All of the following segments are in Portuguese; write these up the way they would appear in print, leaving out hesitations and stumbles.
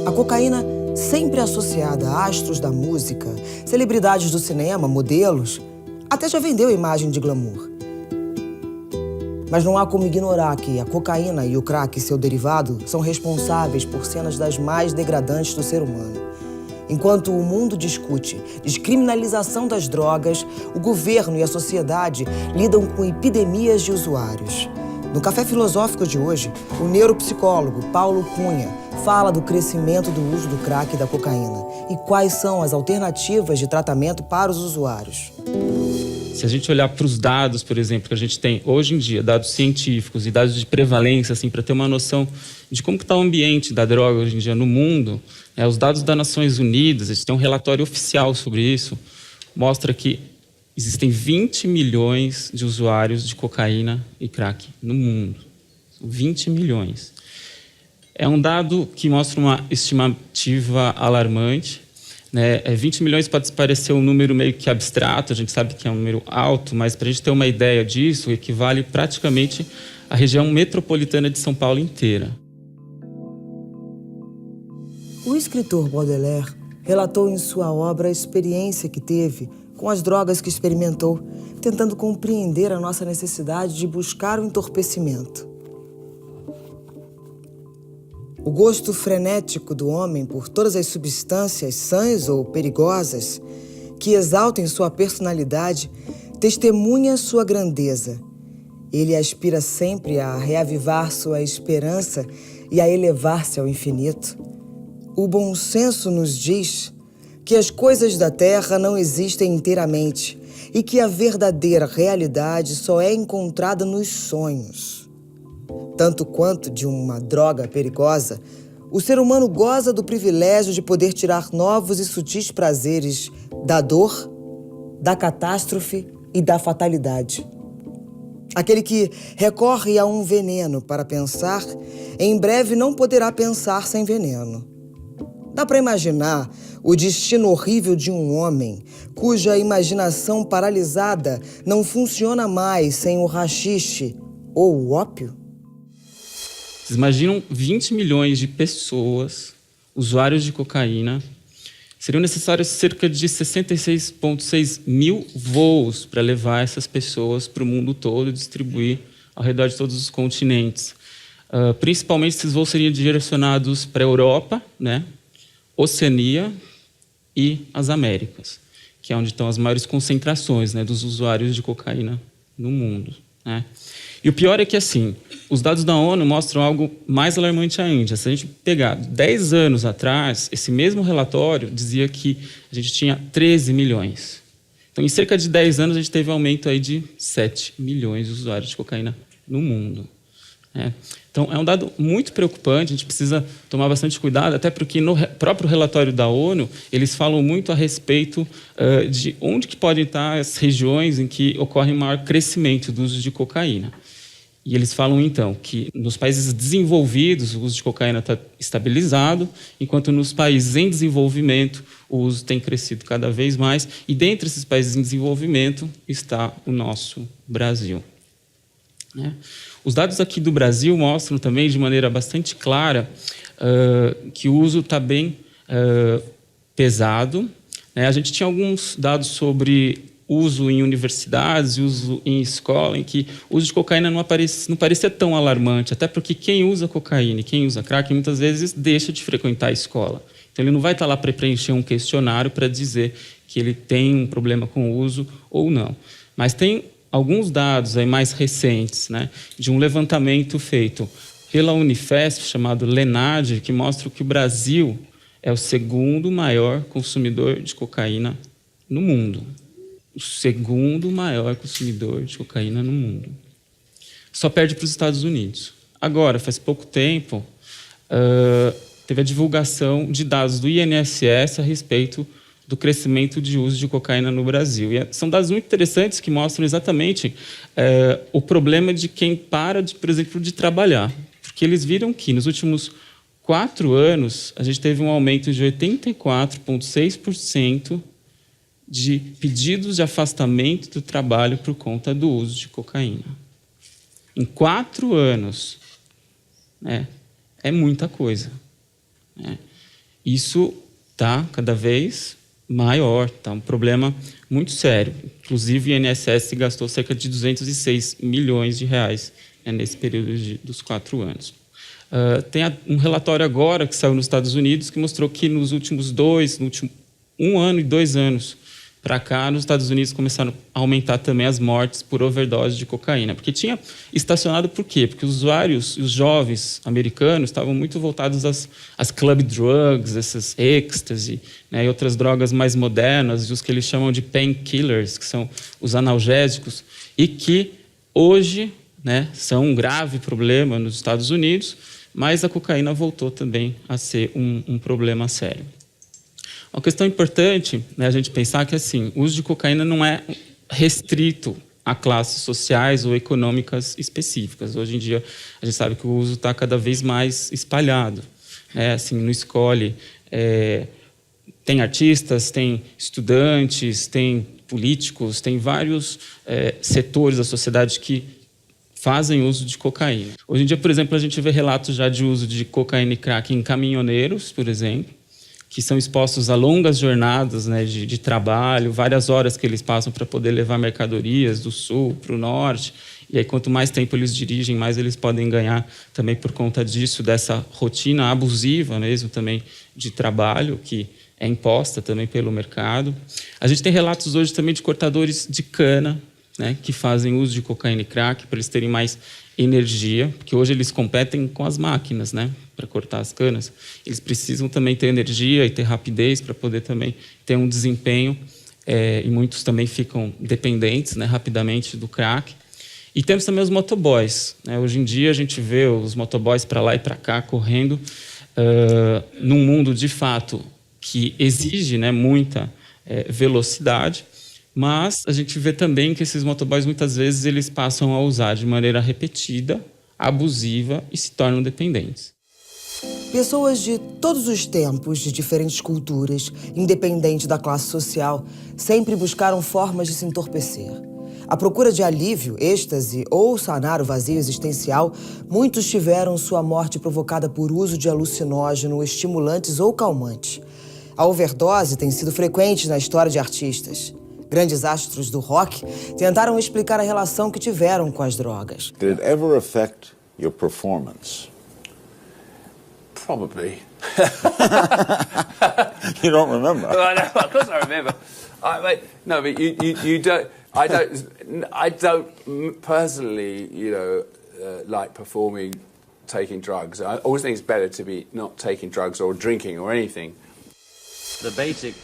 A cocaína, sempre associada a astros da música, celebridades do cinema, modelos, até já vendeu imagem de glamour. Mas não há como ignorar que a cocaína e o crack, seu derivado, são responsáveis por cenas das mais degradantes do ser humano. Enquanto o mundo discute descriminalização das drogas, o governo e a sociedade lidam com epidemias de usuários. No Café Filosófico de hoje, o neuropsicólogo Paulo Cunha fala do crescimento do uso do crack e da cocaína e quais são as alternativas de tratamento para os usuários. Se a gente olhar para os dados, por exemplo, que a gente tem hoje em dia, dados científicos e dados de prevalência, assim, para ter uma noção de como está o ambiente da droga hoje em dia no mundo, os dados das Nações Unidas, a gente tem um relatório oficial sobre isso, mostra que existem 20 milhões de usuários de cocaína e crack no mundo. 20 milhões. É um dado que mostra uma estimativa alarmante. 20 milhões pode parecer um número meio que abstrato, a gente sabe que é um número alto, mas para a gente ter uma ideia disso, equivale praticamente à região metropolitana de São Paulo inteira. O escritor Baudelaire relatou em sua obra a experiência que teve com as drogas que experimentou, tentando compreender a nossa necessidade de buscar o entorpecimento. O gosto frenético do homem por todas as substâncias sãs ou perigosas que exaltem sua personalidade testemunha sua grandeza. Ele aspira sempre a reavivar sua esperança e a elevar-se ao infinito. O bom senso nos diz que as coisas da terra não existem inteiramente e que a verdadeira realidade só é encontrada nos sonhos. Tanto quanto de uma droga perigosa, o ser humano goza do privilégio de poder tirar novos e sutis prazeres da dor, da catástrofe e da fatalidade. Aquele que recorre a um veneno para pensar, em breve não poderá pensar sem veneno. Dá para imaginar o destino horrível de um homem cuja imaginação paralisada não funciona mais sem o haxixe ou o ópio? Vocês imaginam 20 milhões de pessoas, usuários de cocaína, seriam necessários cerca de 66,6 mil voos para levar essas pessoas para o mundo todo e distribuir ao redor de todos os continentes. Principalmente, esses voos seriam direcionados para a Europa, Oceania e as Américas, que é onde estão as maiores concentrações dos usuários de cocaína no mundo. E o pior é que, assim, os dados da ONU mostram algo mais alarmante ainda. Se a gente pegar 10 anos atrás, esse mesmo relatório dizia que a gente tinha 13 milhões. Então, em cerca de 10 anos, a gente teve um aumento aí de 7 milhões de usuários de cocaína no mundo. Então, é um dado muito preocupante, a gente precisa tomar bastante cuidado, até porque no próprio relatório da ONU, eles falam muito a respeito de onde que podem estar as regiões em que ocorre maior crescimento do uso de cocaína. E eles falam, então, que nos países desenvolvidos o uso de cocaína está estabilizado, enquanto nos países em desenvolvimento o uso tem crescido cada vez mais, e dentre esses países em desenvolvimento está o nosso Brasil. Os dados aqui do Brasil mostram também, de maneira bastante clara, que o uso está bem pesado. A gente tinha alguns dados sobre uso em universidades e uso em escola, em que o uso de cocaína não parecia tão alarmante, até porque quem usa cocaína e quem usa crack muitas vezes deixa de frequentar a escola. Então, ele não vai estar lá para preencher um questionário para dizer que ele tem um problema com o uso ou não. Mas tem alguns dados aí mais recentes, de um levantamento feito pela Unifesp, chamado LENAD, que mostra que o Brasil é o segundo maior consumidor de cocaína no mundo. O segundo maior consumidor de cocaína no mundo. Só perde para os Estados Unidos. Agora, faz pouco tempo, teve a divulgação de dados do INSS a respeito do crescimento de uso de cocaína no Brasil. E são dados muito interessantes que mostram exatamente o problema de quem para, por exemplo, de trabalhar. Porque eles viram que, nos últimos 4 anos, a gente teve um aumento de 84,6% de pedidos de afastamento do trabalho por conta do uso de cocaína. Em 4 anos. É muita coisa. Isso está cada vez maior, está um problema muito sério. Inclusive, o INSS gastou cerca de 206 milhões de reais, né, nesse período dos 4 anos. Tem um relatório agora que saiu nos Estados Unidos que mostrou que no último 1 ano e 2 anos para cá, nos Estados Unidos começaram a aumentar também as mortes por overdose de cocaína. Porque tinha estacionado por quê? Porque os usuários, os jovens americanos, estavam muito voltados às club drugs, essas ecstasy, né, e outras drogas mais modernas, os que eles chamam de painkillers, que são os analgésicos, e que hoje, né, são um grave problema nos Estados Unidos, mas a cocaína voltou também a ser um problema sério. Uma questão importante, né, a gente pensar que assim, o uso de cocaína não é restrito a classes sociais ou econômicas específicas. Hoje em dia, a gente sabe que o uso está cada vez mais espalhado. Né? Assim, não escolhe... tem artistas, tem estudantes, tem políticos, tem vários setores da sociedade que fazem uso de cocaína. Hoje em dia, por exemplo, a gente vê relatos já de uso de cocaína e crack em caminhoneiros, por exemplo, que são expostos a longas jornadas, né, de trabalho, várias horas que eles passam para poder levar mercadorias do sul para o norte. E aí, quanto mais tempo eles dirigem, mais eles podem ganhar também por conta disso, dessa rotina abusiva mesmo também de trabalho, que é imposta também pelo mercado. A gente tem relatos hoje também de cortadores de cana, né, que fazem uso de cocaína e crack para eles terem mais energia, porque hoje eles competem com as máquinas, né, para cortar as canas. Eles precisam também ter energia e ter rapidez para poder também ter um desempenho, e muitos também ficam dependentes, né, rapidamente do crack. E temos também os motoboys. Né? Hoje em dia a gente vê os motoboys para lá e para cá correndo num mundo de fato que exige, né, muita velocidade, mas a gente vê também que esses motoboys muitas vezes eles passam a usar de maneira repetida, abusiva e se tornam dependentes. Pessoas de todos os tempos, de diferentes culturas, independente da classe social, sempre buscaram formas de se entorpecer. À procura de alívio, êxtase ou sanar o vazio existencial, muitos tiveram sua morte provocada por uso de alucinógeno, estimulantes ou calmantes. A overdose tem sido frequente na história de artistas. Grandes astros do rock tentaram explicar a relação que tiveram com as drogas. Did it ever affect your performance? Probably. You don't remember? Well, no, of course I remember. No, but you don't. I don't personally, like performing, taking drugs. I always think it's better to be not taking drugs or drinking or anything. The basic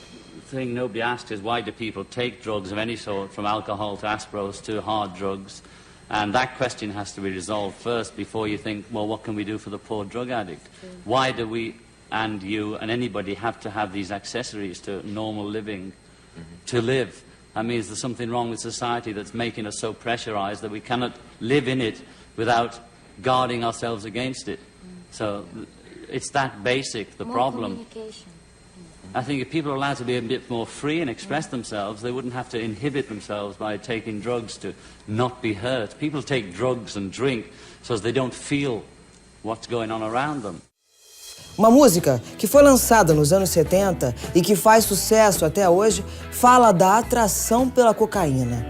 thing nobody asks is why do people take drugs of any sort, from alcohol to aspros to hard drugs? And that question has to be resolved first before you think, well, what can we do for the poor drug addict? Why do we and you and anybody have to have these accessories to normal living to live? I mean, is there something wrong with society that's making us so pressurized that we cannot live in it without guarding ourselves against it? So it's that basic, the problem. I think if people are allowed to be a bit more free and express themselves, they wouldn't have to inhibit themselves by taking drugs to not be hurt. People take drugs and drink so as they don't feel what's going on around them. Uma música que foi lançada nos anos 70 e que faz sucesso até hoje fala da atração pela cocaína.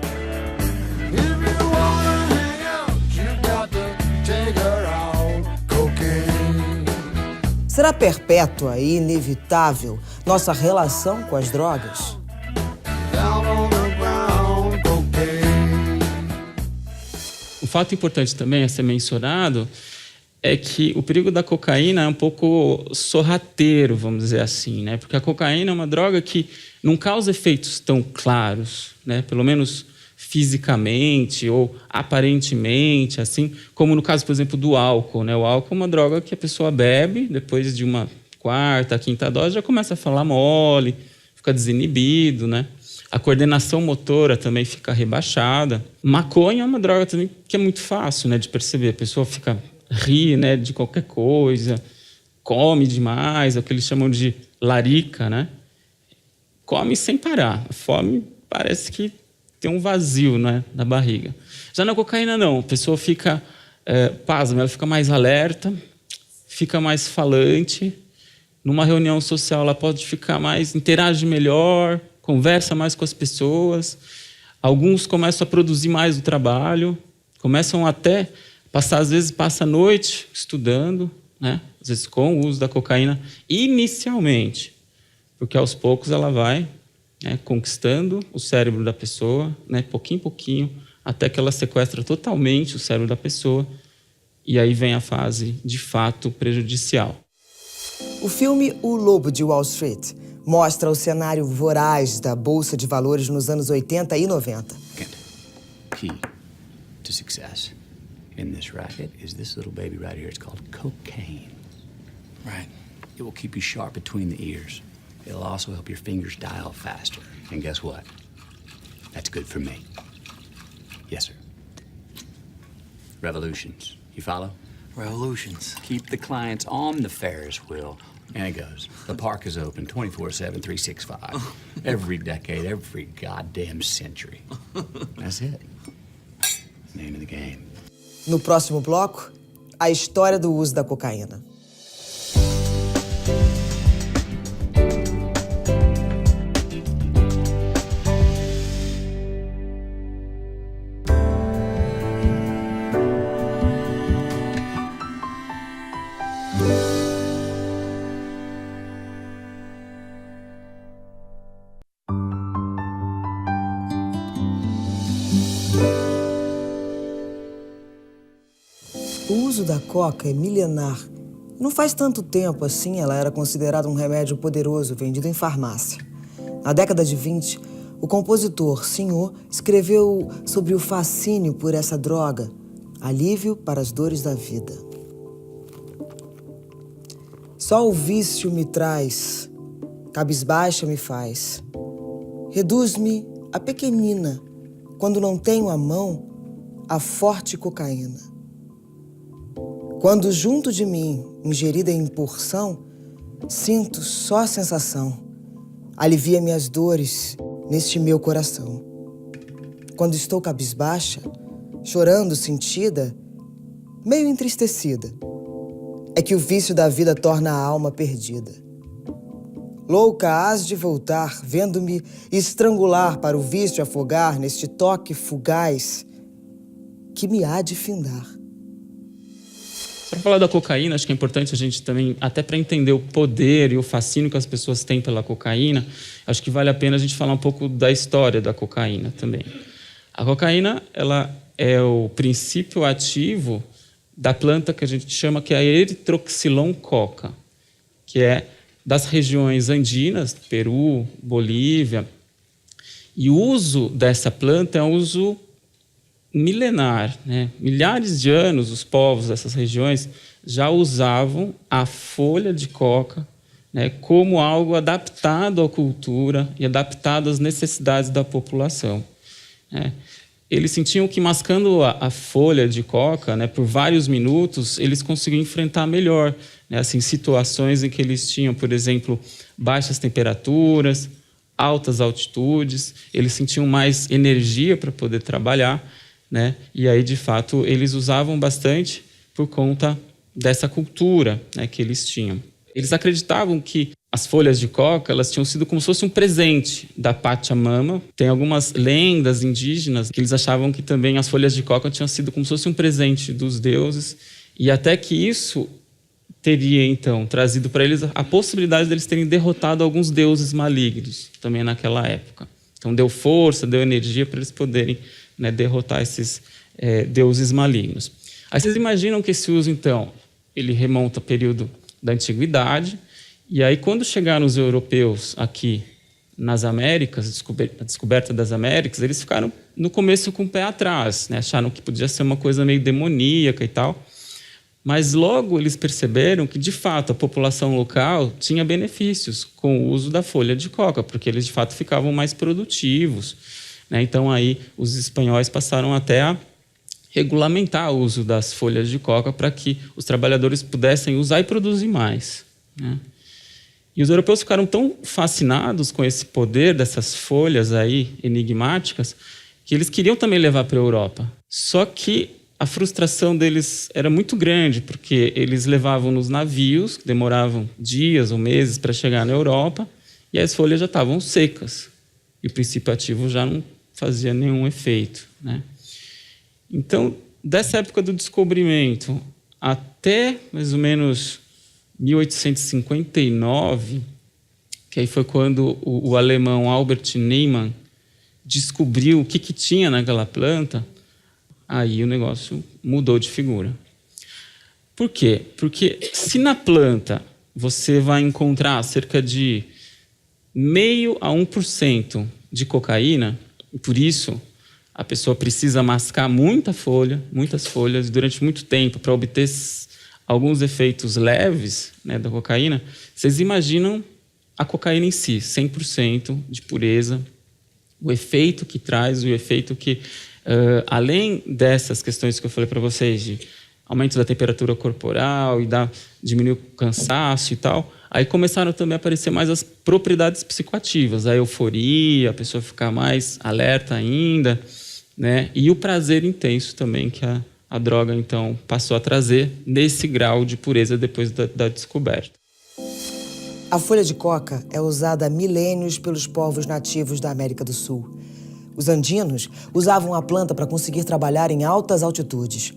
Será perpétua e inevitável nossa relação com as drogas? Um fato importante também a ser mencionado é que o perigo da cocaína é um pouco sorrateiro, vamos dizer assim, né? Porque a cocaína é uma droga que não causa efeitos tão claros, né? Pelo menos fisicamente ou aparentemente, assim, como no caso, por exemplo, do álcool, né? O álcool é uma droga que a pessoa bebe, depois de uma quarta, quinta dose, já começa a falar mole, fica desinibido, né? A coordenação motora também fica rebaixada. Maconha é uma droga também que é muito fácil, né, de perceber. A pessoa ri, né, de qualquer coisa, come demais, é o que eles chamam de larica, né? Come sem parar. A fome parece que tem um vazio, né, na barriga. Já na cocaína, não. A pessoa fica, pasma, ela fica mais alerta, fica mais falante, numa reunião social ela pode ficar mais, interage melhor, conversa mais com as pessoas. Alguns começam a produzir mais o trabalho, começam até passar, às vezes passa a noite estudando, né? Às vezes com o uso da cocaína inicialmente, porque aos poucos ela vai, né, conquistando o cérebro da pessoa, né, pouquinho em pouquinho, até que ela sequestra totalmente o cérebro da pessoa, e aí vem a fase de fato prejudicial. O filme O Lobo de Wall Street mostra o cenário voraz da Bolsa de Valores nos anos 80 e 90. Key to success in this racket is this little baby right here. It's called cocaine. Right. It will keep you sharp between the ears. It'll also help your fingers dial faster. And guess what? That's good for me. Yes, sir. Revolutions. You follow? Revolutions. Keep the clients on the Ferris wheel. And it goes. The park is open 24/7, 365. Every decade, every goddamn century. That's it. Name of the game. No próximo bloco, a história do uso da cocaína. O uso da coca é milenar. Não faz tanto tempo assim ela era considerada um remédio poderoso vendido em farmácia. Na década de 20, o compositor Senhor escreveu sobre o fascínio por essa droga, alívio para as dores da vida. Só o vício me traz, cabisbaixa me faz. Reduz-me a pequenina, quando não tenho à mão a forte cocaína. Quando junto de mim, ingerida em porção, sinto só a sensação, alivia minhas dores neste meu coração. Quando estou cabisbaixa, chorando sentida, meio entristecida, é que o vício da vida torna a alma perdida. Louca hás de voltar, vendo-me estrangular para o vício afogar neste toque fugaz que me há de findar. Para falar da cocaína, acho que é importante a gente também, até para entender o poder e o fascínio que as pessoas têm pela cocaína, acho que vale a pena a gente falar um pouco da história da cocaína também. A cocaína, ela é o princípio ativo da planta que a gente chama que é a Erythrocylon coca, que é das regiões andinas, Peru, Bolívia. E o uso dessa planta é um uso milenar, né? Milhares de anos os povos dessas regiões já usavam a folha de coca, né, como algo adaptado à cultura e adaptado às necessidades da população, né? Eles sentiam que mascando a folha de coca, né, por vários minutos, eles conseguiam enfrentar melhor, né, assim, situações em que eles tinham, por exemplo, baixas temperaturas, altas altitudes, eles sentiam mais energia para poder trabalhar, né? E aí, de fato, eles usavam bastante por conta dessa cultura, né, que eles tinham. Eles acreditavam que as folhas de coca elas tinham sido como se fosse um presente da Pachamama. Tem algumas lendas indígenas que eles achavam que também as folhas de coca tinham sido como se fosse um presente dos deuses, e até que isso teria, então, trazido para eles a possibilidade deles terem derrotado alguns deuses malignos também naquela época. Então, deu força, deu energia para eles poderem, né, derrotar esses deuses malignos. Aí vocês imaginam que esse uso, então, ele remonta ao período da Antiguidade, e aí quando chegaram os europeus aqui nas Américas, a descoberta das Américas, eles ficaram no começo com o pé atrás, né? Acharam que podia ser uma coisa meio demoníaca e tal, mas logo eles perceberam que, de fato, a população local tinha benefícios com o uso da folha de coca, porque eles, de fato, ficavam mais produtivos, né? Então, aí, os espanhóis passaram até a regulamentar o uso das folhas de coca para que os trabalhadores pudessem usar e produzir mais, né? E os europeus ficaram tão fascinados com esse poder dessas folhas aí enigmáticas que eles queriam também levar para a Europa. Só que a frustração deles era muito grande, porque eles levavam nos navios, que demoravam dias ou meses para chegar na Europa, e as folhas já estavam secas. E o princípio ativo já não fazia nenhum efeito, né? Então, dessa época do descobrimento até mais ou menos 1859, que aí foi quando o alemão Albert Niemann descobriu o que tinha naquela planta, aí o negócio mudou de figura. Por quê? Porque se na planta você vai encontrar cerca de 0,5% a 1% de cocaína, e por isso a pessoa precisa mascar muitas folhas durante muito tempo para obter alguns efeitos leves, né, da cocaína, vocês imaginam a cocaína em si, 100% de pureza, o efeito que traz, o efeito que, além dessas questões que eu falei para vocês, de aumento da temperatura corporal e diminuir o cansaço e tal, aí começaram também a aparecer mais as propriedades psicoativas, a euforia, a pessoa ficar mais alerta ainda, né? E o prazer intenso também que a droga, então, passou a trazer nesse grau de pureza depois da descoberta. A folha de coca é usada há milênios pelos povos nativos da América do Sul. Os andinos usavam a planta para conseguir trabalhar em altas altitudes.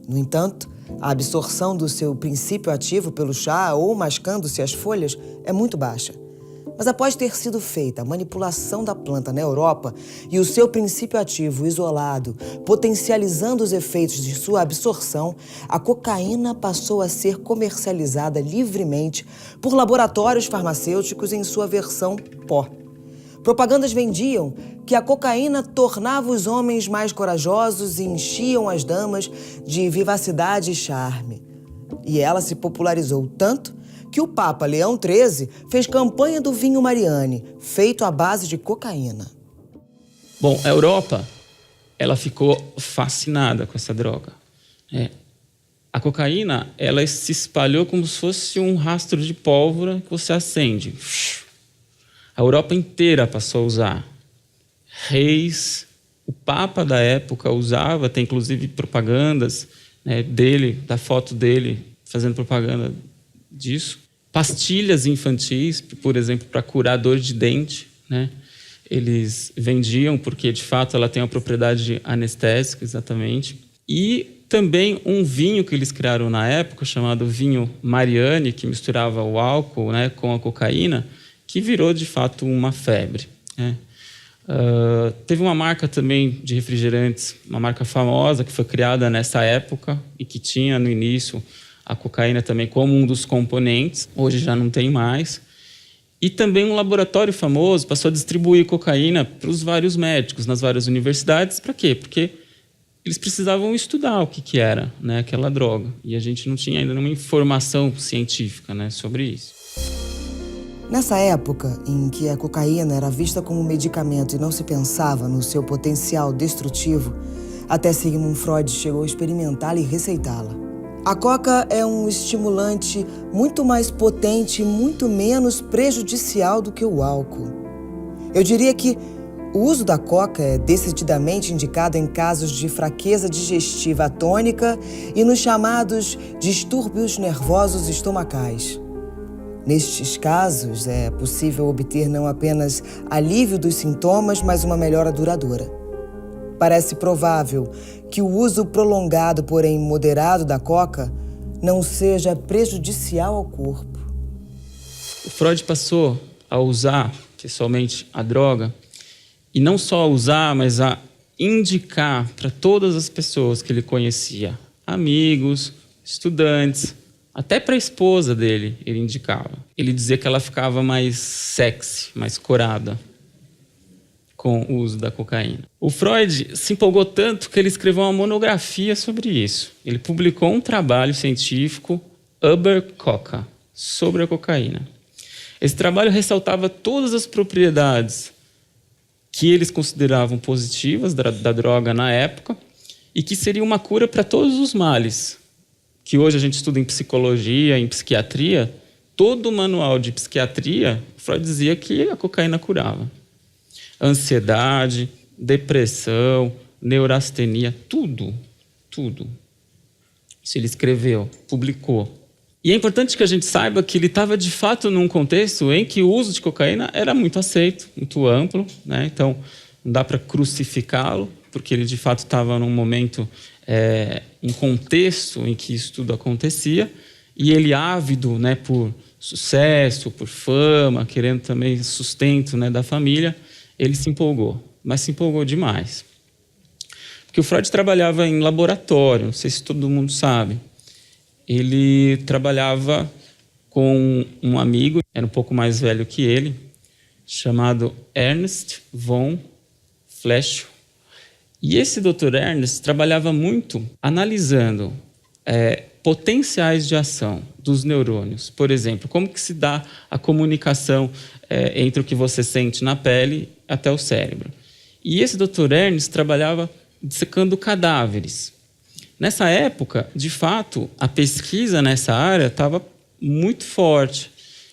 No entanto, a absorção do seu princípio ativo pelo chá ou mascando-se as folhas é muito baixa. Mas após ter sido feita a manipulação da planta na Europa e o seu princípio ativo isolado, potencializando os efeitos de sua absorção, a cocaína passou a ser comercializada livremente por laboratórios farmacêuticos em sua versão pó. Propagandas vendiam que a cocaína tornava os homens mais corajosos e enchiam as damas de vivacidade e charme. E ela se popularizou tanto que o Papa Leão XIII fez campanha do vinho Mariani, feito à base de cocaína. Bom, a Europa, ela ficou fascinada com essa droga. A cocaína, ela se espalhou como se fosse um rastro de pólvora que você acende. A Europa inteira passou a usar. Reis, o Papa da época usava, tem inclusive propagandas, né, dele, da foto dele, fazendo propaganda disso. Pastilhas infantis, por exemplo, para curar dor de dente, né? Eles vendiam porque, de fato, ela tem uma propriedade anestésica, exatamente. E também um vinho que eles criaram na época, chamado vinho Mariani, que misturava o álcool, né, com a cocaína, que virou, de fato, uma febre, né? Teve uma marca também de refrigerantes, uma marca famosa, que foi criada nessa época e que tinha, no início, a cocaína também como um dos componentes, hoje já não tem mais. E também um laboratório famoso passou a distribuir cocaína para os vários médicos nas várias universidades. Para quê? Porque eles precisavam estudar o que era, né, aquela droga. E a gente não tinha ainda nenhuma informação científica, né, sobre isso. Nessa época em que a cocaína era vista como medicamento e não se pensava no seu potencial destrutivo, até Sigmund Freud chegou a experimentá-la e receitá-la. A coca é um estimulante muito mais potente e muito menos prejudicial do que o álcool. Eu diria que o uso da coca é decididamente indicado em casos de fraqueza digestiva atônica e nos chamados distúrbios nervosos estomacais. Nestes casos, é possível obter não apenas alívio dos sintomas, mas uma melhora duradoura. Parece provável que o uso prolongado, porém moderado, da coca não seja prejudicial ao corpo. O Freud passou a usar pessoalmente a droga, e não só a usar, mas a indicar para todas as pessoas que ele conhecia, amigos, estudantes, até para a esposa dele ele indicava. Ele dizia que ela ficava mais sexy, mais corada com o uso da cocaína. O Freud se empolgou tanto que ele escreveu uma monografia sobre isso. Ele publicou um trabalho científico, Über Coca, sobre a cocaína. Esse trabalho ressaltava todas as propriedades que eles consideravam positivas da droga na época e que seria uma cura para todos os males. Que hoje a gente estuda em psicologia, em psiquiatria, todo o manual de psiquiatria, Freud dizia que a cocaína curava. Ansiedade, depressão, neurastenia, tudo tudo. Isso ele escreveu, publicou. E é importante que a gente saiba que ele estava, de fato, num contexto em que o uso de cocaína era muito aceito, muito amplo, né? Então, não dá para crucificá-lo, porque ele, de fato, estava num momento, um contexto em que isso tudo acontecia, e ele ávido, né, por sucesso, por fama, querendo também sustento, né, da família, ele se empolgou, mas se empolgou demais. Porque o Freud trabalhava em laboratório, não sei se todo mundo sabe. Ele trabalhava com um amigo, era um pouco mais velho que ele, chamado Ernst von Flechow. E esse Dr. Ernst trabalhava muito analisando potenciais de ação dos neurônios. Por exemplo, como que se dá a comunicação entre o que você sente na pele até o cérebro. E esse Dr. Ernst trabalhava dissecando cadáveres. Nessa época, de fato, a pesquisa nessa área estava muito forte.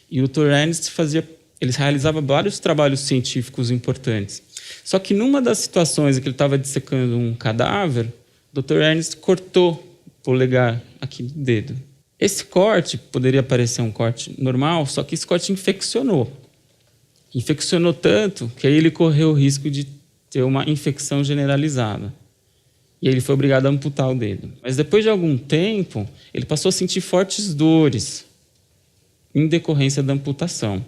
E o Dr. Ernst ele realizava vários trabalhos científicos importantes. Só que numa das situações em que ele estava dissecando um cadáver, o Dr. Ernst cortou o polegar aqui do dedo. Esse corte poderia parecer um corte normal, só que esse corte infeccionou. Infeccionou tanto que aí ele correu o risco de ter uma infecção generalizada. E ele foi obrigado a amputar o dedo. Mas depois de algum tempo, ele passou a sentir fortes dores em decorrência da amputação.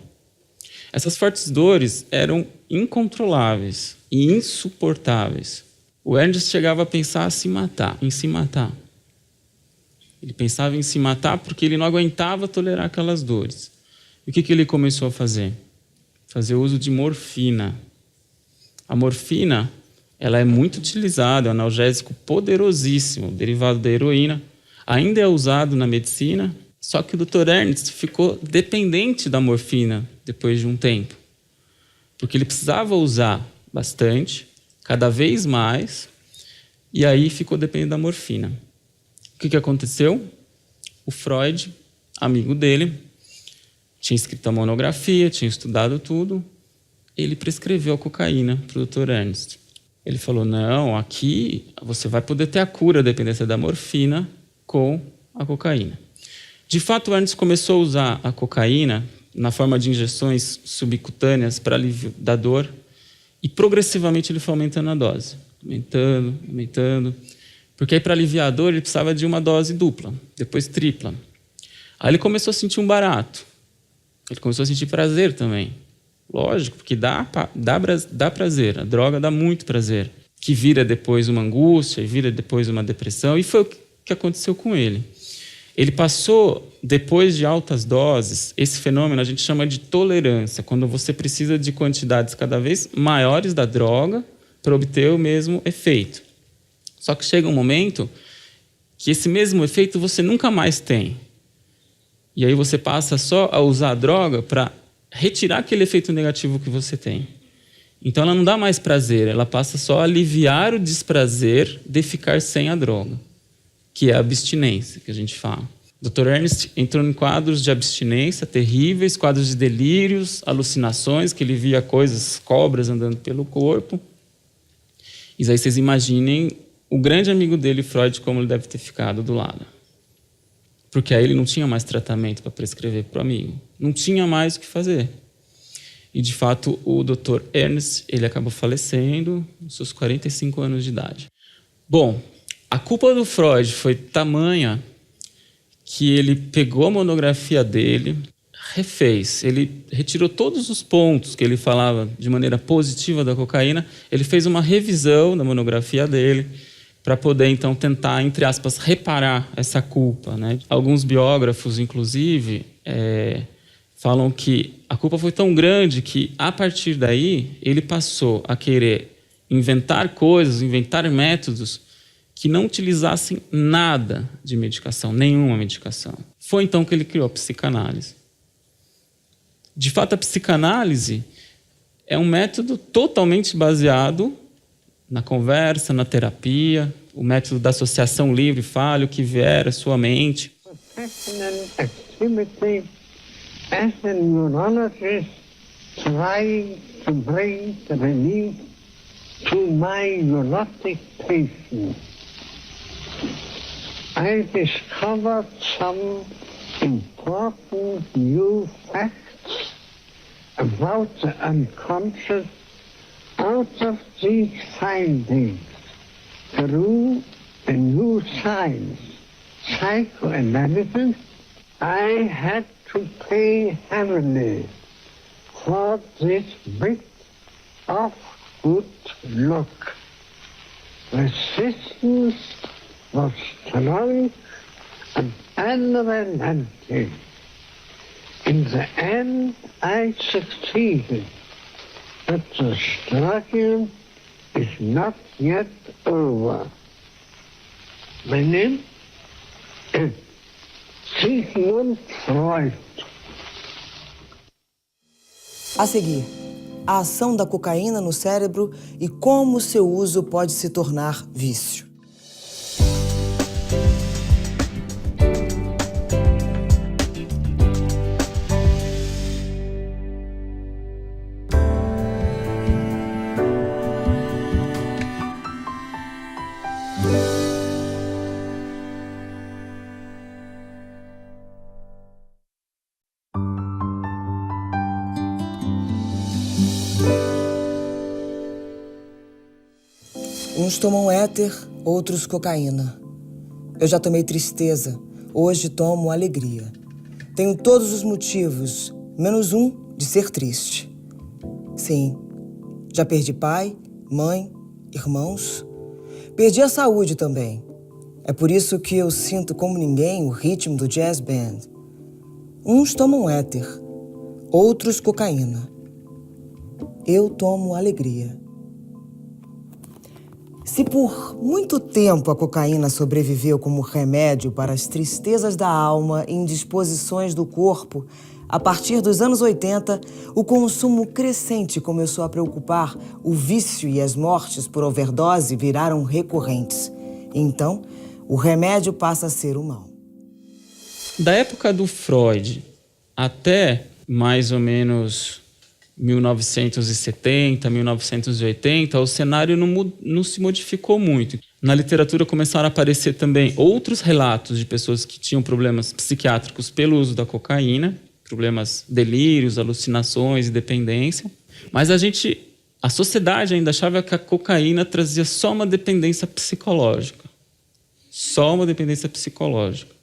Essas fortes dores eram incontroláveis e insuportáveis. O Ernst chegava a pensar em se matar. Ele pensava em se matar porque ele não aguentava tolerar aquelas dores. E o que ele começou a fazer? Fazer uso de morfina. A morfina, ela é muito utilizada, é um analgésico poderosíssimo, derivado da heroína. Ainda é usado na medicina, só que o Dr. Ernst ficou dependente da morfina depois de um tempo. Porque ele precisava usar bastante, cada vez mais, e aí ficou dependente da morfina. O que aconteceu? O Freud, amigo dele, tinha escrito a monografia, tinha estudado tudo, ele prescreveu a cocaína para o Dr. Ernst. Ele falou, não, aqui você vai poder ter a cura da dependência da morfina com a cocaína. De fato, o Ernst começou a usar a cocaína na forma de injeções subcutâneas para alívio da dor e progressivamente ele foi aumentando a dose. Aumentando. Porque aí para aliviar a dor ele precisava de uma dose dupla, depois tripla. Aí ele começou a sentir um barato. Ele começou a sentir prazer também. Lógico, porque dá prazer, a droga dá muito prazer, que vira depois uma angústia, e vira depois uma depressão, e foi o que aconteceu com ele. Ele passou, depois de altas doses, esse fenômeno a gente chama de tolerância, quando você precisa de quantidades cada vez maiores da droga para obter o mesmo efeito. Só que chega um momento que esse mesmo efeito você nunca mais tem. E aí você passa só a usar a droga para retirar aquele efeito negativo que você tem. Então ela não dá mais prazer, ela passa só a aliviar o desprazer de ficar sem a droga, que é a abstinência, que a gente fala. O Dr. Ernst entrou em quadros de abstinência terríveis, quadros de delírios, alucinações, que ele via coisas, cobras andando pelo corpo. E aí vocês imaginem o grande amigo dele, Freud, como ele deve ter ficado do lado. Porque aí ele não tinha mais tratamento para prescrever para o amigo. Não tinha mais o que fazer. E, de fato, o Dr. Ernst, ele acabou falecendo aos seus 45 anos de idade. Bom, a culpa do Freud foi tamanha que ele pegou a monografia dele, refez. Ele retirou todos os pontos que ele falava de maneira positiva da cocaína. Ele fez uma revisão da monografia dele, para poder, então, tentar, entre aspas, reparar essa culpa, né? Alguns biógrafos, inclusive, falam que a culpa foi tão grande que, a partir daí, ele passou a querer inventar coisas, inventar métodos que não utilizassem nada de medicação, nenhuma medicação. Foi, então, que ele criou a psicanálise. De fato, a psicanálise é um método totalmente baseado na conversa, na terapia, o método da associação livre, fale o que vier à sua mente. As a neurologist trying to bring the relief to my neurotic patient. I discovered some important new facts about the unconscious out of these findings through a new science, psychoanalysis. I had to pay heavily for this bit of good luck. Resistance was strong and unrelenting. In the end, I succeeded, but the struggle is not yet over. My name is Sigmund Freud. A seguir, a ação da cocaína no cérebro e como seu uso pode se tornar vício. Uns tomam éter, outros cocaína. Eu já tomei tristeza, hoje tomo alegria. Tenho todos os motivos, menos um de ser triste. Sim, já perdi pai, mãe, irmãos. Perdi a saúde também. É por isso que eu sinto como ninguém o ritmo do jazz band. Uns tomam éter, outros cocaína. Eu tomo alegria. Se por muito tempo a cocaína sobreviveu como remédio para as tristezas da alma e indisposições do corpo, a partir dos anos 80, o consumo crescente começou a preocupar, o vício e as mortes por overdose viraram recorrentes. Então, o remédio passa a ser o mal. Da época do Freud até mais ou menos 1970, 1980, o cenário não se modificou muito. Na literatura começaram a aparecer também outros relatos de pessoas que tinham problemas psiquiátricos pelo uso da cocaína, problemas, delírios, alucinações e dependência. Mas a sociedade ainda achava que a cocaína trazia só uma dependência psicológica. Só uma dependência psicológica.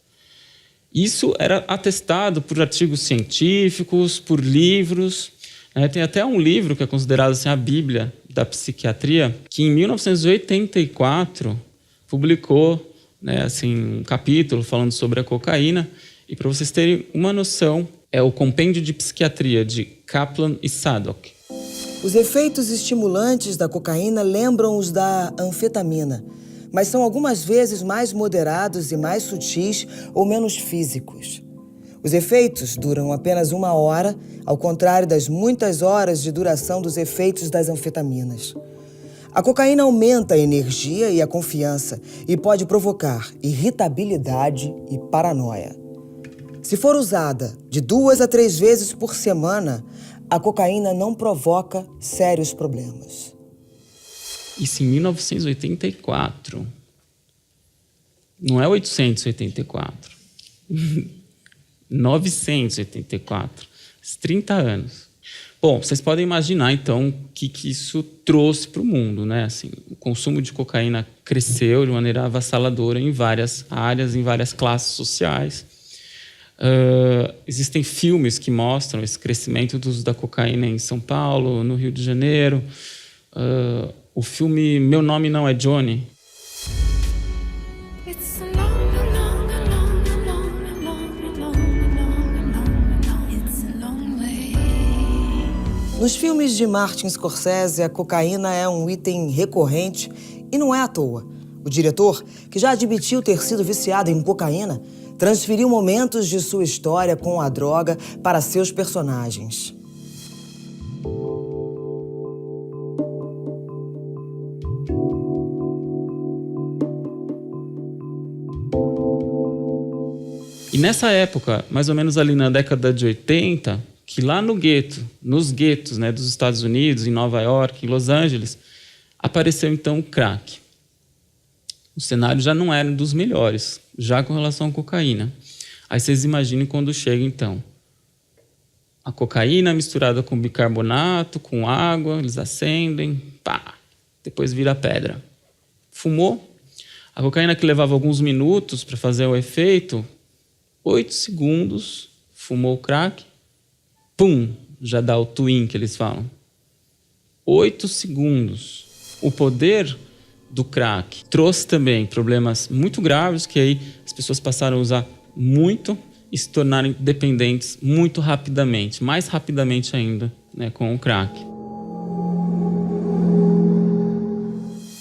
Isso era atestado por artigos científicos, por livros. Tem até um livro que é considerado assim, a Bíblia da psiquiatria, que em 1984 publicou um capítulo falando sobre a cocaína. E para vocês terem uma noção, é o Compêndio de Psiquiatria de Kaplan e Sadok. Os efeitos estimulantes da cocaína lembram os da anfetamina, mas são algumas vezes mais moderados e mais sutis ou menos físicos. Os efeitos duram apenas 1 hora, ao contrário das muitas horas de duração dos efeitos das anfetaminas. A cocaína aumenta a energia e a confiança e pode provocar irritabilidade e paranoia. Se for usada de 2 a 3 vezes por semana, a cocaína não provoca sérios problemas. Isso em 1984. Não é 884. 984, 30 anos. Bom, vocês podem imaginar, então, o que isso trouxe para o mundo, né? Assim, o consumo de cocaína cresceu de maneira avassaladora em várias áreas, em várias classes sociais. Existem filmes que mostram esse crescimento do uso da cocaína em São Paulo, no Rio de Janeiro. O filme Meu Nome Não é Johnny. Nos filmes de Martin Scorsese, a cocaína é um item recorrente e não é à toa. O diretor, que já admitiu ter sido viciado em cocaína, transferiu momentos de sua história com a droga para seus personagens. E nessa época, mais ou menos ali na década de 80, que lá no gueto, nos guetos, né, dos Estados Unidos, em Nova York, em Los Angeles, apareceu então o crack. O cenário já não era dos melhores, já com relação à cocaína. Aí vocês imaginem quando chega, então, a cocaína misturada com bicarbonato, com água, eles acendem, pá, depois vira pedra. Fumou. A cocaína que levava alguns minutos para fazer o efeito, 8 segundos, fumou o crack, pum, já dá o twin que eles falam. 8 segundos. O poder do crack trouxe também problemas muito graves, que aí as pessoas passaram a usar muito e se tornarem dependentes muito rapidamente, mais rapidamente ainda, né, com o crack.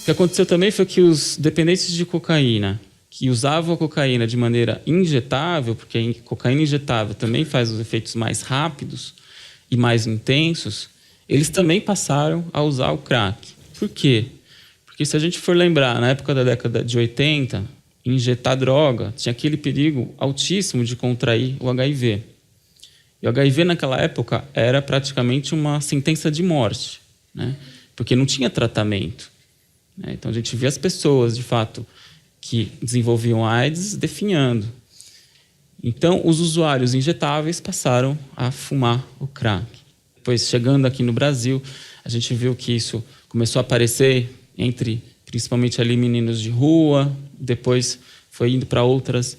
O que aconteceu também foi que os dependentes de cocaína, que usavam a cocaína de maneira injetável, porque a cocaína injetável também faz os efeitos mais rápidos e mais intensos, eles também passaram a usar o crack. Por quê? Porque se a gente for lembrar, na época da década de 80, injetar droga tinha aquele perigo altíssimo de contrair o HIV. E o HIV naquela época era praticamente uma sentença de morte, né? Porque não tinha tratamento. Então a gente via as pessoas, de fato, que desenvolviam AIDS definhando. Então os usuários injetáveis passaram a fumar o crack. Depois, chegando aqui no Brasil, a gente viu que isso começou a aparecer entre, principalmente ali, meninos de rua, depois foi indo para outras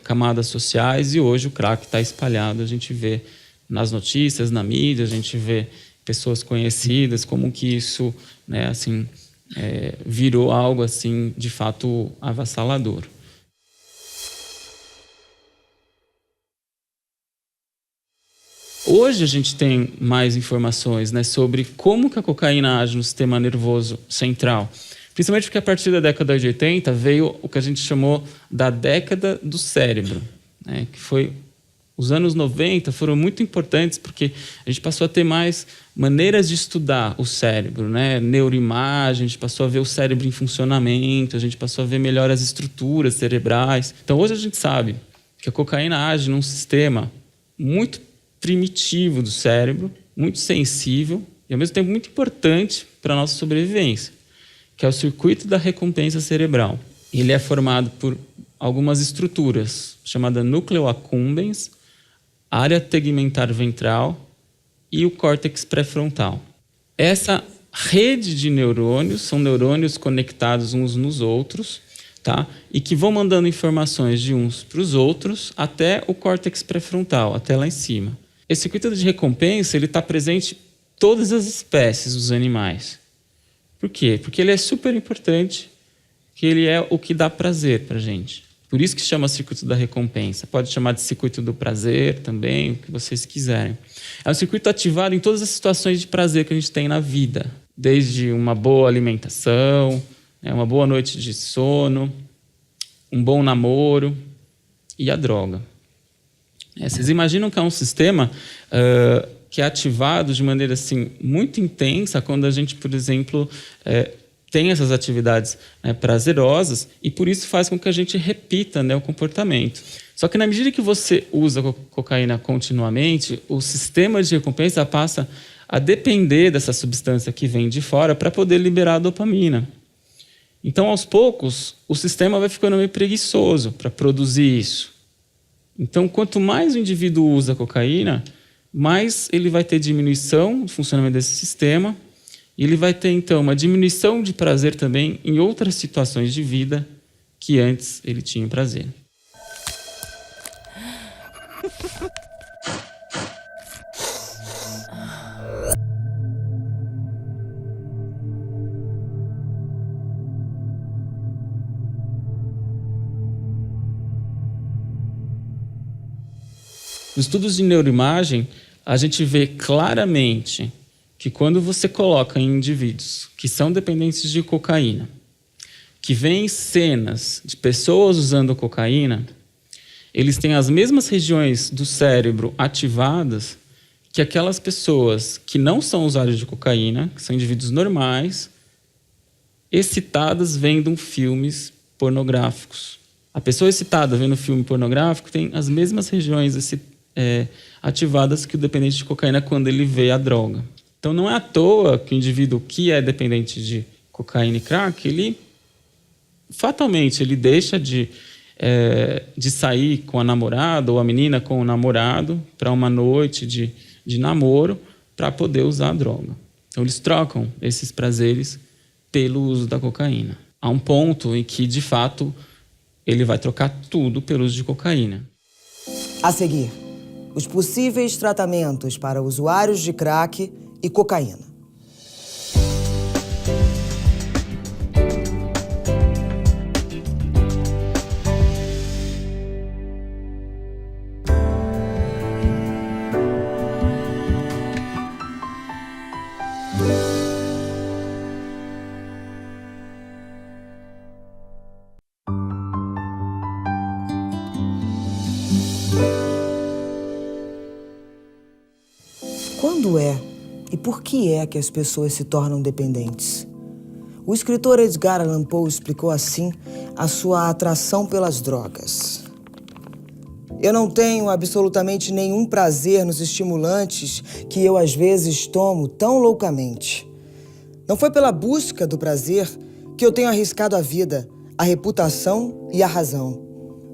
camadas sociais, e hoje o crack está espalhado. A gente vê nas notícias, na mídia, a gente vê pessoas conhecidas, como que isso, né, assim, virou algo assim, de fato, avassalador. Hoje a gente tem mais informações, né, sobre como que a cocaína age no sistema nervoso central. Principalmente porque a partir da década de 80 veio o que a gente chamou da década do cérebro, né, que foi... Os anos 90 foram muito importantes porque a gente passou a ter mais maneiras de estudar o cérebro, né? Neuroimagem, a gente passou a ver o cérebro em funcionamento, a gente passou a ver melhor as estruturas cerebrais. Então hoje a gente sabe que a cocaína age num sistema muito primitivo do cérebro, muito sensível e ao mesmo tempo muito importante para a nossa sobrevivência, que é o circuito da recompensa cerebral. Ele é formado por algumas estruturas, chamada núcleo accumbens, área tegmentar ventral e o córtex pré-frontal. Essa rede de neurônios são neurônios conectados uns nos outros, tá? E que vão mandando informações de uns para os outros até o córtex pré-frontal, até lá em cima. Esse circuito de recompensa está presente em todas as espécies dos animais. Por quê? Porque ele é super importante, que ele é o que dá prazer para a gente. Por isso que chama circuito da recompensa. Pode chamar de circuito do prazer também, o que vocês quiserem. É um circuito ativado em todas as situações de prazer que a gente tem na vida. Desde uma boa alimentação, uma boa noite de sono, um bom namoro e a droga. Vocês imaginam que é um sistema que é ativado de maneira assim, muito intensa quando a gente, por exemplo... tem essas atividades, né, prazerosas, e por isso faz com que a gente repita, né, o comportamento. Só que na medida que você usa cocaína continuamente, o sistema de recompensa passa a depender dessa substância que vem de fora para poder liberar a dopamina. Então, aos poucos, o sistema vai ficando meio preguiçoso para produzir isso. Então, quanto mais o indivíduo usa cocaína, mais ele vai ter diminuição do funcionamento desse sistema. E ele vai ter, então, uma diminuição de prazer também em outras situações de vida que antes ele tinha prazer. Nos estudos de neuroimagem, a gente vê claramente que quando você coloca em indivíduos que são dependentes de cocaína, que veem cenas de pessoas usando cocaína, eles têm as mesmas regiões do cérebro ativadas que aquelas pessoas que não são usuários de cocaína, que são indivíduos normais, excitadas vendo filmes pornográficos. A pessoa excitada vendo filme pornográfico tem as mesmas regiões ativadas que o dependente de cocaína quando ele vê a droga. Então, não é à toa que o indivíduo que é dependente de cocaína e crack, ele fatalmente ele deixa de sair com a namorada ou a menina com o namorado para uma noite de namoro para poder usar a droga. Então, eles trocam esses prazeres pelo uso da cocaína. Há um ponto em que, de fato, ele vai trocar tudo pelo uso de cocaína. A seguir, os possíveis tratamentos para usuários de crack e cocaína. Quando é e por que é que as pessoas se tornam dependentes? O escritor Edgar Allan Poe explicou assim a sua atração pelas drogas. Eu não tenho absolutamente nenhum prazer nos estimulantes que eu às vezes tomo tão loucamente. Não foi pela busca do prazer que eu tenho arriscado a vida, a reputação e a razão.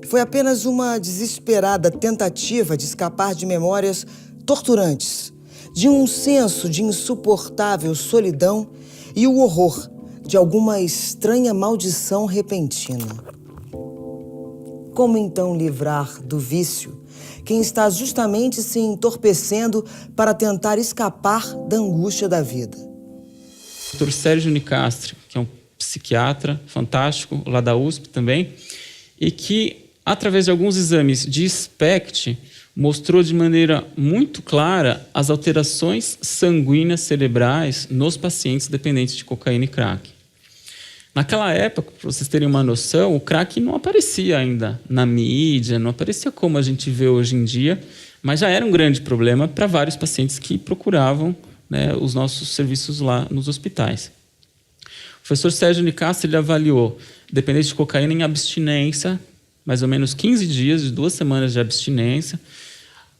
Foi apenas uma desesperada tentativa de escapar de memórias torturantes, de um senso de insuportável solidão e o horror de alguma estranha maldição repentina. Como então livrar do vício quem está justamente se entorpecendo para tentar escapar da angústia da vida? O Dr. Sérgio Nicastri, que é um psiquiatra fantástico, lá da USP também, e que, através de alguns exames de SPECT, mostrou de maneira muito clara as alterações sanguíneas cerebrais nos pacientes dependentes de cocaína e crack. Naquela época, para vocês terem uma noção, o crack não aparecia ainda na mídia, não aparecia como a gente vê hoje em dia, mas já era um grande problema para vários pacientes que procuravam, né, os nossos serviços lá nos hospitais. O professor Sérgio Nicastri, ele avaliou dependentes de cocaína em abstinência, mais ou menos 15 dias, de 2 semanas de abstinência,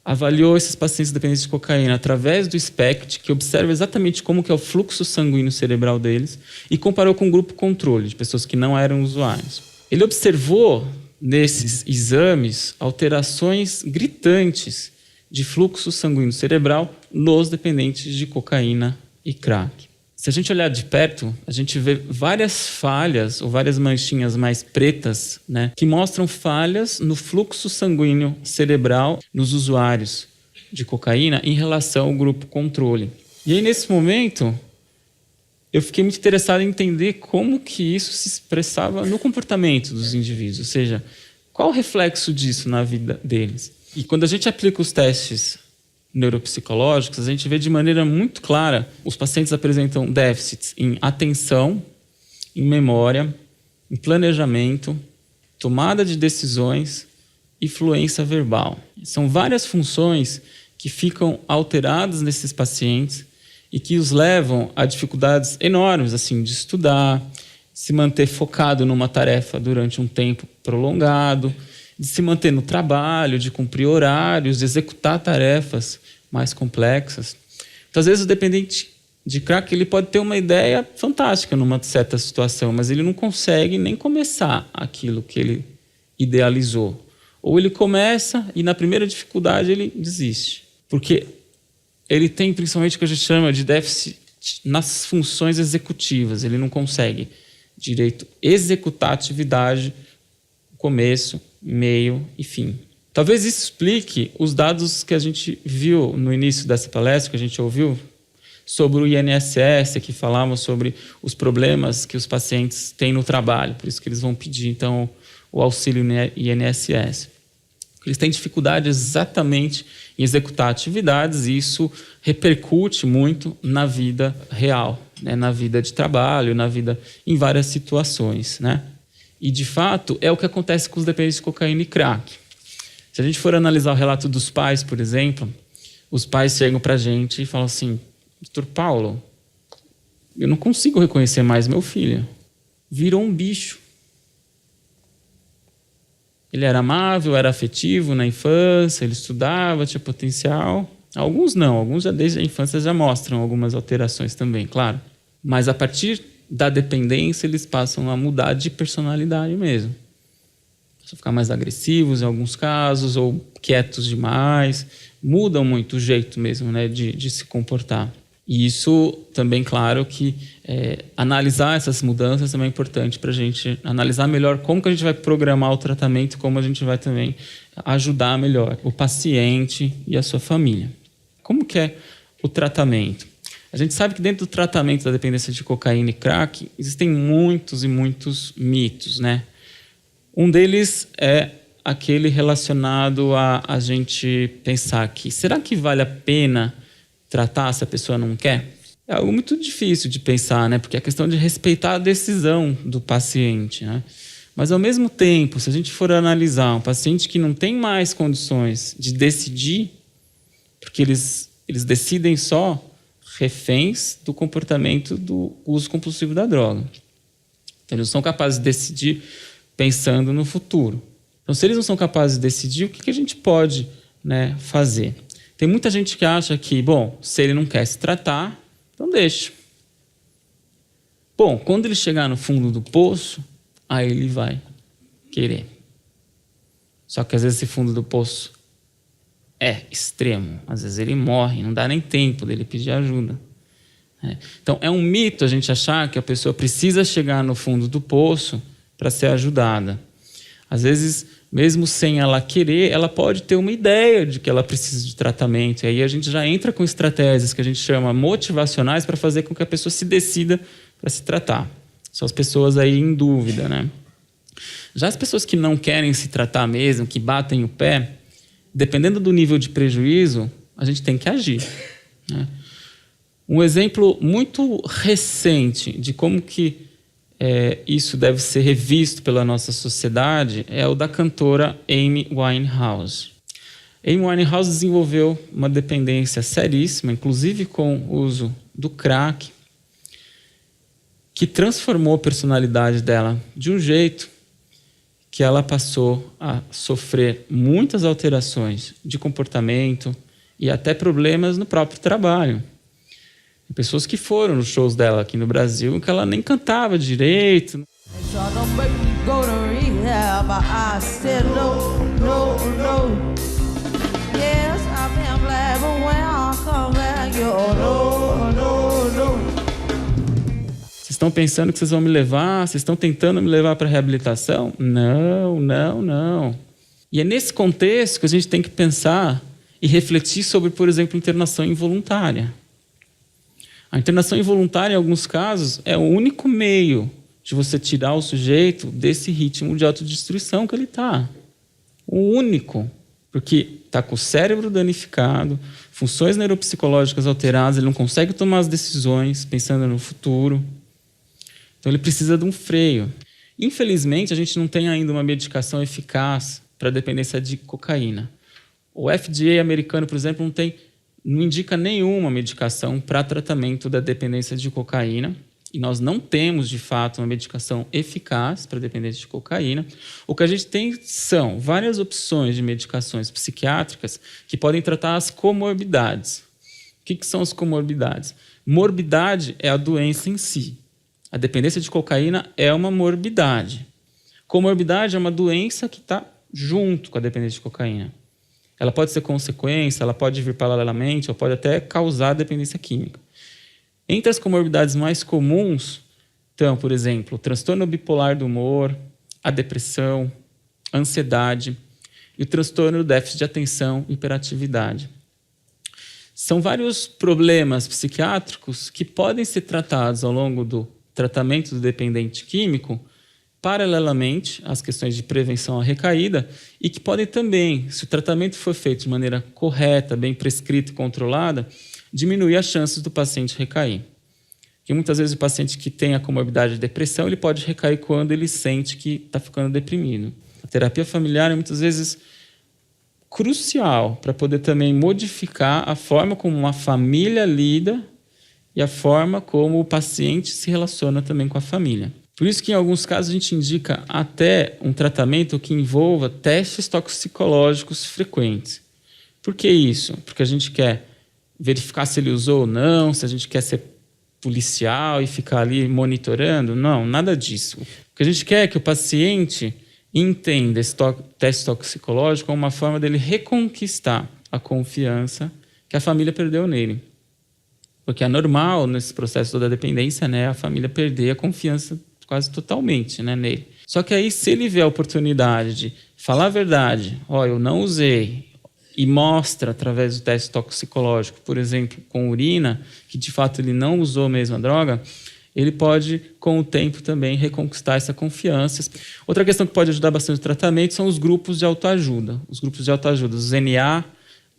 avaliou esses pacientes dependentes de cocaína através do SPECT, que observa exatamente como que é o fluxo sanguíneo cerebral deles, e comparou com o grupo controle, de pessoas que não eram usuários. Ele observou, nesses exames, alterações gritantes de fluxo sanguíneo cerebral nos dependentes de cocaína e crack. Se a gente olhar de perto, a gente vê várias falhas ou várias manchinhas mais pretas, né, que mostram falhas no fluxo sanguíneo cerebral nos usuários de cocaína em relação ao grupo controle. E aí, nesse momento, eu fiquei muito interessado em entender como que isso se expressava no comportamento dos indivíduos, ou seja, qual o reflexo disso na vida deles. E quando a gente aplica os testes neuropsicológicos, a gente vê de maneira muito clara, os pacientes apresentam déficits em atenção, em memória, em planejamento, tomada de decisões e fluência verbal. São várias funções que ficam alteradas nesses pacientes e que os levam a dificuldades enormes, assim, de estudar, se manter focado numa tarefa durante um tempo prolongado, de se manter no trabalho, de cumprir horários, de executar tarefas mais complexas. Então, às vezes, o dependente de crack ele pode ter uma ideia fantástica numa certa situação, mas ele não consegue nem começar aquilo que ele idealizou. Ou ele começa e, na primeira dificuldade, ele desiste. Porque ele tem, principalmente, o que a gente chama de déficit nas funções executivas. Ele não consegue direito executar a atividade, começo, meio e fim. Talvez isso explique os dados que a gente viu no início dessa palestra, que a gente ouviu, sobre o INSS, que falavam sobre os problemas que os pacientes têm no trabalho. Por isso que eles vão pedir, então, o auxílio INSS. Eles têm dificuldade exatamente em executar atividades e isso repercute muito na vida real, né? Na vida de trabalho, na vida em várias situações, né? E, de fato, é o que acontece com os dependentes de cocaína e crack. Se a gente for analisar o relato dos pais, por exemplo, os pais chegam para a gente e falam assim: Dr. Paulo, eu não consigo reconhecer mais meu filho. Virou um bicho. Ele era amável, era afetivo na infância, ele estudava, tinha potencial. Alguns não, alguns já desde a infância já mostram algumas alterações também, claro. Mas a partir da dependência, eles passam a mudar de personalidade mesmo. Passam a ficar mais agressivos em alguns casos, ou quietos demais. Mudam muito o jeito mesmo, né, de se comportar. E isso também, claro, que analisar essas mudanças também é importante para a gente analisar melhor como que a gente vai programar o tratamento, como a gente vai também ajudar melhor o paciente e a sua família. Como que é o tratamento? A gente sabe que dentro do tratamento da dependência de cocaína e crack existem muitos e muitos mitos, né? Um deles é aquele relacionado a gente pensar que será que vale a pena tratar se a pessoa não quer? É algo muito difícil de pensar, né? Porque é questão de respeitar a decisão do paciente, né? Mas, ao mesmo tempo, se a gente for analisar um paciente que não tem mais condições de decidir, porque eles decidem só reféns do comportamento do uso compulsivo da droga. Então, eles não são capazes de decidir pensando no futuro. Então, se eles não são capazes de decidir, o que a gente pode, né, fazer? Tem muita gente que acha que, bom, se ele não quer se tratar, então deixa. Bom, quando ele chegar no fundo do poço, aí ele vai querer. Só que às vezes esse fundo do poço é extremo. Às vezes ele morre, não dá nem tempo dele pedir ajuda. Então, é um mito a gente achar que a pessoa precisa chegar no fundo do poço para ser ajudada. Às vezes, mesmo sem ela querer, ela pode ter uma ideia de que ela precisa de tratamento. E aí a gente já entra com estratégias que a gente chama motivacionais para fazer com que a pessoa se decida para se tratar. São as pessoas aí em dúvida, né? Já as pessoas que não querem se tratar mesmo, que batem o pé, dependendo do nível de prejuízo, a gente tem que agir, né? Um exemplo muito recente de como que isso deve ser revisto pela nossa sociedade é o da cantora Amy Winehouse. Amy Winehouse desenvolveu uma dependência seríssima, inclusive com o uso do crack, que transformou a personalidade dela de um jeito que ela passou a sofrer muitas alterações de comportamento e até problemas no próprio trabalho. Pessoas que foram nos shows dela aqui no Brasil, que ela nem cantava direito. Vocês estão pensando que vocês vão me levar? Vocês estão tentando me levar para a reabilitação? Não, não, não. E é nesse contexto que a gente tem que pensar e refletir sobre, por exemplo, internação involuntária. A internação involuntária, em alguns casos, é o único meio de você tirar o sujeito desse ritmo de autodestruição que ele está. O único. Porque está com o cérebro danificado, funções neuropsicológicas alteradas, ele não consegue tomar as decisões pensando no futuro. Então, ele precisa de um freio. Infelizmente, a gente não tem ainda uma medicação eficaz para a dependência de cocaína. O FDA americano, por exemplo, não indica nenhuma medicação para tratamento da dependência de cocaína. E nós não temos, de fato, uma medicação eficaz para a dependência de cocaína. O que a gente tem são várias opções de medicações psiquiátricas que podem tratar as comorbidades. O que são as comorbidades? Morbidade é a doença em si. A dependência de cocaína é uma morbidade. Comorbidade é uma doença que está junto com a dependência de cocaína. Ela pode ser consequência, ela pode vir paralelamente, ou pode até causar dependência química. Entre as comorbidades mais comuns estão, por exemplo, o transtorno bipolar do humor, a depressão, a ansiedade e o transtorno do déficit de atenção e hiperatividade. São vários problemas psiquiátricos que podem ser tratados ao longo do tratamento do dependente químico paralelamente às questões de prevenção à recaída e que podem também, se o tratamento for feito de maneira correta, bem prescrita e controlada, diminuir as chances do paciente recair. Porque muitas vezes o paciente que tem a comorbidade de depressão, ele pode recair quando ele sente que está ficando deprimido. A terapia familiar é muitas vezes crucial para poder também modificar a forma como uma família lida e a forma como o paciente se relaciona também com a família. Por isso que, em alguns casos, a gente indica até um tratamento que envolva testes toxicológicos frequentes. Por que isso? Porque a gente quer verificar se ele usou ou não, se a gente quer ser policial e ficar ali monitorando. Não, nada disso. O que a gente quer é que o paciente entenda esse teste toxicológico como uma forma dele reconquistar a confiança que a família perdeu nele. Porque é normal, nesse processo da dependência, né, a família perder a confiança quase totalmente, né, nele. Só que aí, se ele vê a oportunidade de falar a verdade, eu não usei, e mostra através do teste toxicológico, por exemplo, com urina, que de fato ele não usou mesmo a droga, ele pode, com o tempo, também reconquistar essa confiança. Outra questão que pode ajudar bastante no tratamento são os grupos de autoajuda. Os grupos de autoajuda, os NA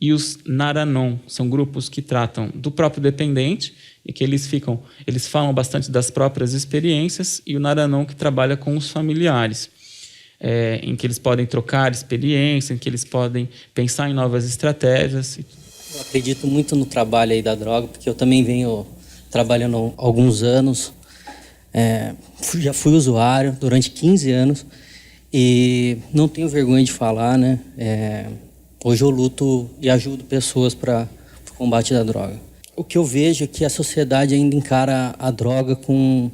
e os Naranon, são grupos que tratam do próprio dependente e que eles falam bastante das próprias experiências, e o Naranon que trabalha com os familiares. Em que eles podem trocar experiência, em que eles podem pensar em novas estratégias. Eu acredito muito no trabalho aí da droga, porque eu também venho trabalhando há alguns anos. Já fui usuário durante 15 anos e não tenho vergonha de falar, né? Hoje eu luto e ajudo pessoas para o combate da droga. O que eu vejo é que a sociedade ainda encara a droga com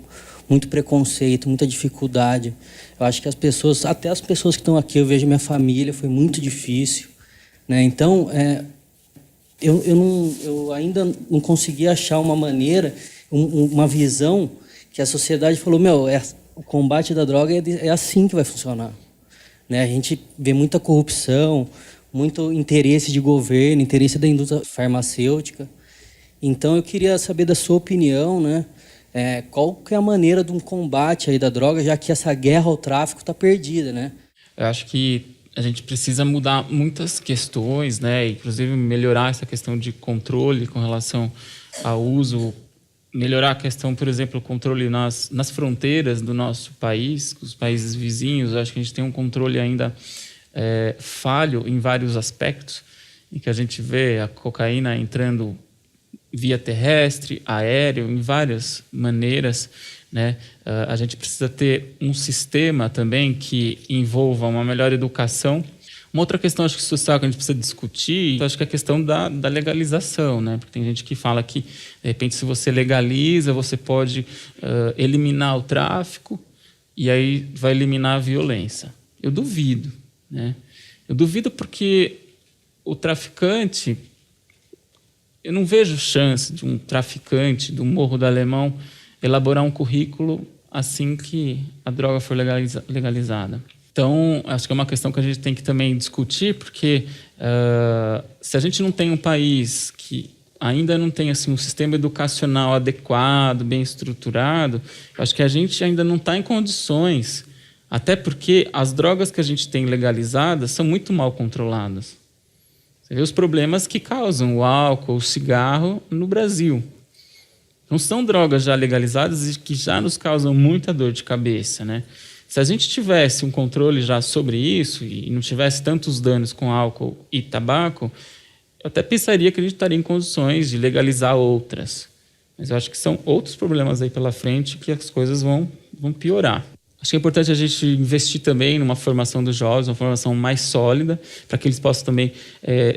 muito preconceito, muita dificuldade. Eu acho que até as pessoas que estão aqui, eu vejo minha família, foi muito difícil, né? Então, eu ainda não consegui achar uma maneira, uma visão que a sociedade falou, o combate da droga é assim que vai funcionar, né? A gente vê muita corrupção, muito interesse de governo, interesse da indústria farmacêutica. Então, eu queria saber da sua opinião, né? Qual que é a maneira de um combate aí da droga, já que essa guerra ao tráfico está perdida, né? Eu acho que a gente precisa mudar muitas questões, né? Inclusive melhorar essa questão de controle com relação ao uso, melhorar a questão, por exemplo, o controle nas fronteiras do nosso país, com os países vizinhos. Eu acho que a gente tem um controle ainda falho em vários aspectos, em que a gente vê a cocaína entrando via terrestre, aéreo, em várias maneiras, né? A gente precisa ter um sistema também que envolva uma melhor educação. Uma outra questão, acho que social, que a gente precisa discutir, acho que é a questão da legalização, né? Porque tem gente que fala que, de repente, se você legaliza, você pode eliminar o tráfico e aí vai eliminar a violência. Eu duvido, né? Eu duvido porque o traficante... Eu não vejo chance de um traficante do Morro do Alemão elaborar um currículo assim que a droga for legalizada. Então, acho que é uma questão que a gente tem que também discutir, porque se a gente não tem um país que ainda não tem assim, um sistema educacional adequado, bem estruturado, acho que a gente ainda não está em condições, até porque as drogas que a gente tem legalizadas são muito mal controladas. Você vê os problemas que causam o álcool, o cigarro no Brasil. Então, são drogas já legalizadas e que já nos causam muita dor de cabeça, né? Se a gente tivesse um controle já sobre isso e não tivesse tantos danos com álcool e tabaco, eu até pensaria que a gente estaria em condições de legalizar outras. Mas eu acho que são outros problemas aí pela frente que as coisas vão piorar. Acho que é importante a gente investir também numa formação dos jovens, uma formação mais sólida, para que eles possam também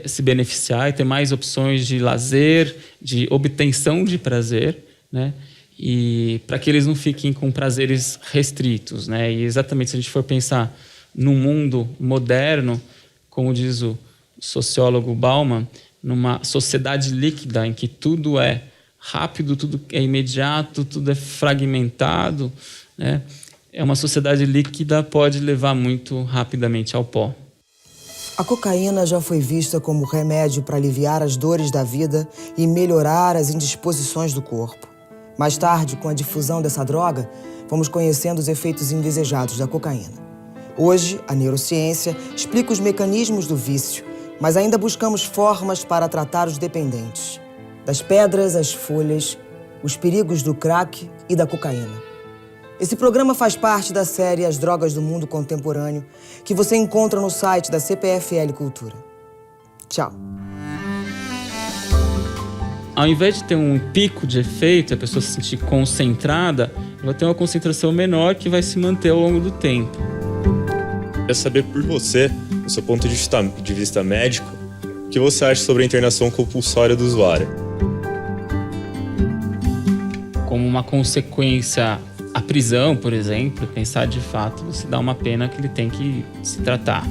se beneficiar e ter mais opções de lazer, de obtenção de prazer, né? E para que eles não fiquem com prazeres restritos, né? E exatamente se a gente for pensar num mundo moderno, como diz o sociólogo Bauman, numa sociedade líquida em que tudo é rápido, tudo é imediato, tudo é fragmentado, né? Uma sociedade líquida pode levar muito rapidamente ao pó. A cocaína já foi vista como remédio para aliviar as dores da vida e melhorar as indisposições do corpo. Mais tarde, com a difusão dessa droga, fomos conhecendo os efeitos indesejados da cocaína. Hoje, a neurociência explica os mecanismos do vício, mas ainda buscamos formas para tratar os dependentes. Das pedras às folhas, os perigos do crack e da cocaína. Esse programa faz parte da série As Drogas do Mundo Contemporâneo, que você encontra no site da CPFL Cultura. Tchau. Ao invés de ter um pico de efeito, a pessoa se sentir concentrada, vai ter uma concentração menor que vai se manter ao longo do tempo. Eu queria saber por você, do seu ponto de vista médico, o que você acha sobre a internação compulsória do usuário? como uma consequência a prisão, por exemplo, pensar de fato se dá uma pena que ele tem que se tratar.